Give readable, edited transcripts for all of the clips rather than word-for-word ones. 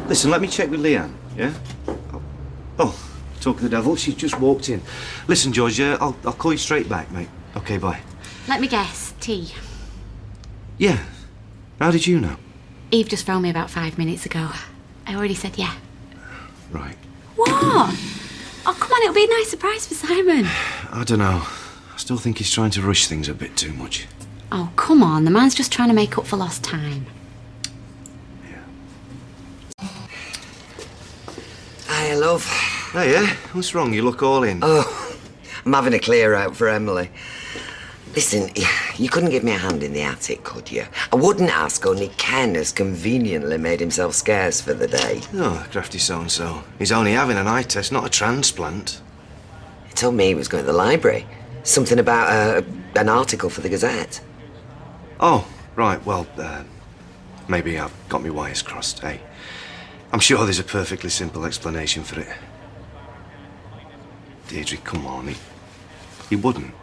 Listen, let me check with Leanne, yeah? Oh, talk of the devil, she's just walked in. Listen, George, I'll call you straight back, mate. OK, bye. Let me guess, tea. Yeah. How did you know? Eve just phoned me about 5 minutes ago. I already said yeah. Right. What? Oh, come on, it'll be a nice surprise for Simon. I don't know. I still think he's trying to rush things a bit too much. Oh, come on, the man's just trying to make up for lost time. Hi, love. Hey, yeah? What's wrong? You look all in. Oh, I'm having a clear out for Emily. Listen, you couldn't give me a hand in the attic, could you? I wouldn't ask, only Ken has conveniently made himself scarce for the day. Oh, crafty so-and-so. He's only having an eye test, not a transplant. He told me he was going to the library. Something about an article for the Gazette. Oh, right, well, maybe I've got my wires crossed, hey? I'm sure there's a perfectly simple explanation for it. Deirdre, come on, he wouldn't.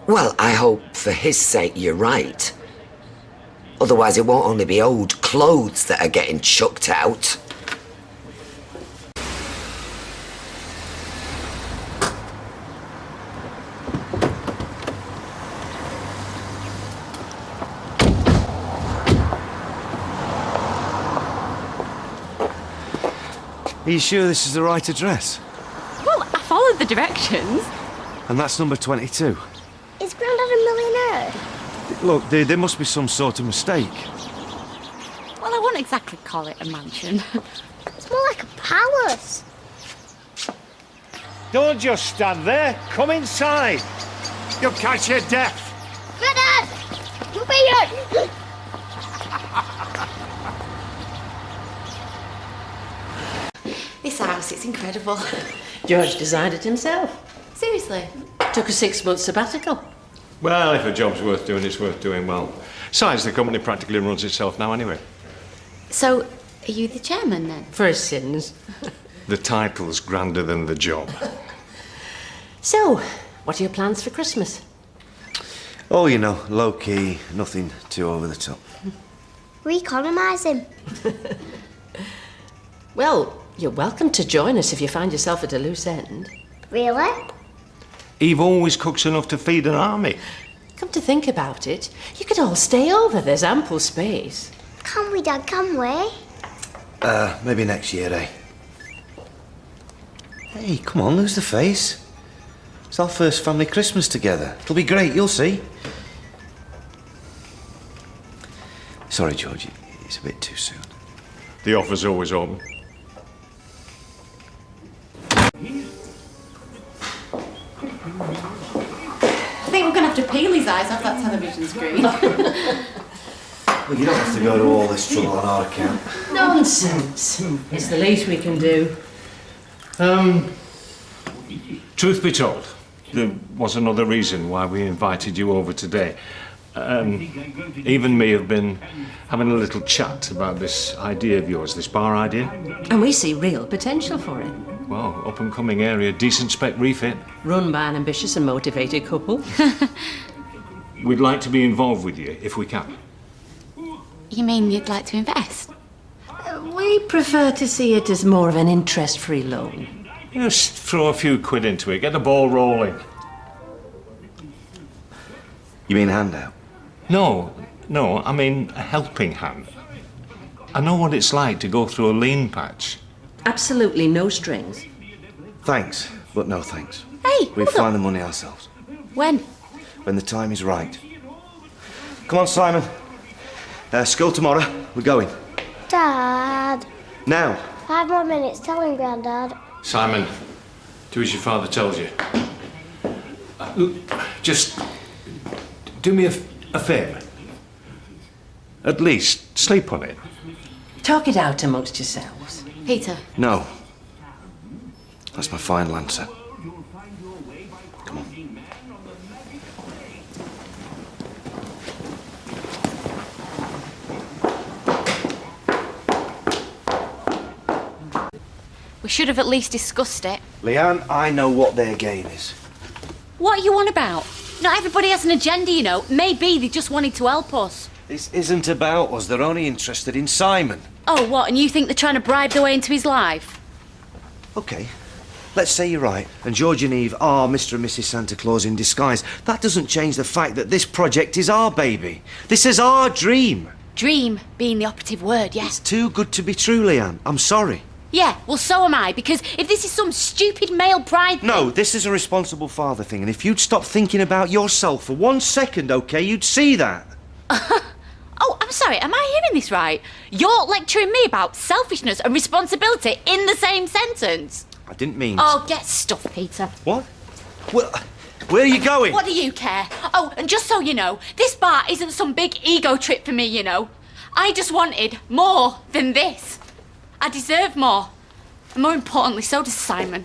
Well, I hope for his sake you're right. Otherwise it won't only be old clothes that are getting chucked out. Are you sure this is the right address? Well, I followed the directions. And that's number 22? Is Grandad a millionaire? Look, there must be some sort of mistake. Well, I wouldn't exactly call it a mansion. It's more like a palace. Don't just stand there. Come inside. You'll catch your death. Grandad! Come here! This house, it's incredible. George designed it himself. Seriously? Took a 6-month sabbatical. Well, if a job's worth doing, it's worth doing well. Besides, the company practically runs itself now anyway. So, are you the chairman then? For his sins. The title's grander than the job. So, what are your plans for Christmas? Oh, you know, low-key, nothing too over the top. We economise him. Well, you're welcome to join us if you find yourself at a loose end. Really? Eve always cooks enough to feed an army. Come to think about it, you could all stay over. There's ample space. Can we, Dad, can we? Maybe next year, eh? Hey, come on, lose the face. It's our first family Christmas together. It'll be great, you'll see. Sorry, George, it's a bit too soon. The offer's always open. I think we're going to have to peel his eyes off that television screen. Well, you don't have to go to all this trouble on our account. Nonsense. It's the least we can do. Truth be told, there was another reason why we invited you over today. Eve and me have been having a little chat about this idea of yours, this bar idea. And we see real potential for it. Well, up-and-coming area, decent spec refit. Run by an ambitious and motivated couple. We'd like to be involved with you, if we can. You mean you'd like to invest? We prefer to see it as more of an interest-free loan. Just throw a few quid into it, get the ball rolling. You mean handout? No, I mean a helping hand. I know what it's like to go through a lean patch. Absolutely no strings. Thanks, but no thanks. Hey, We'll hold find up. the money ourselves. When? When the time is right. Come on, Simon. School tomorrow. We're going. Dad. Now. 5 more minutes. Tell him, Grandad. Simon, do as your father tells you. Just do me a favour. At least sleep on it. Talk it out amongst yourselves. Peter. No. That's my final answer. Come on. We should have at least discussed it. Leanne, I know what their game is. What are you on about? Not everybody has an agenda, you know. Maybe they just wanted to help us. This isn't about us. They're only interested in Simon. Oh, what, and you think they're trying to bribe their way into his life? Okay, let's say you're right, and George and Eve are Mr. and Mrs. Santa Claus in disguise. That doesn't change the fact that this project is our baby. This is our dream. Dream being the operative word, yes? It's too good to be true, Leanne. I'm sorry. Yeah, well, so am I, because if this is some stupid male pride No, thing... this is a responsible father thing, and if you'd stop thinking about yourself for 1 second, okay, you'd see that. Oh, I'm sorry, am I hearing this right? You're lecturing me about selfishness and responsibility in the same sentence? I didn't mean... Oh, get stuffed, Peter. What? Well, where are you going? What do you care? Oh, and just so you know, this bar isn't some big ego trip for me, you know. I just wanted more than this. I deserve more. And more importantly, so does Simon.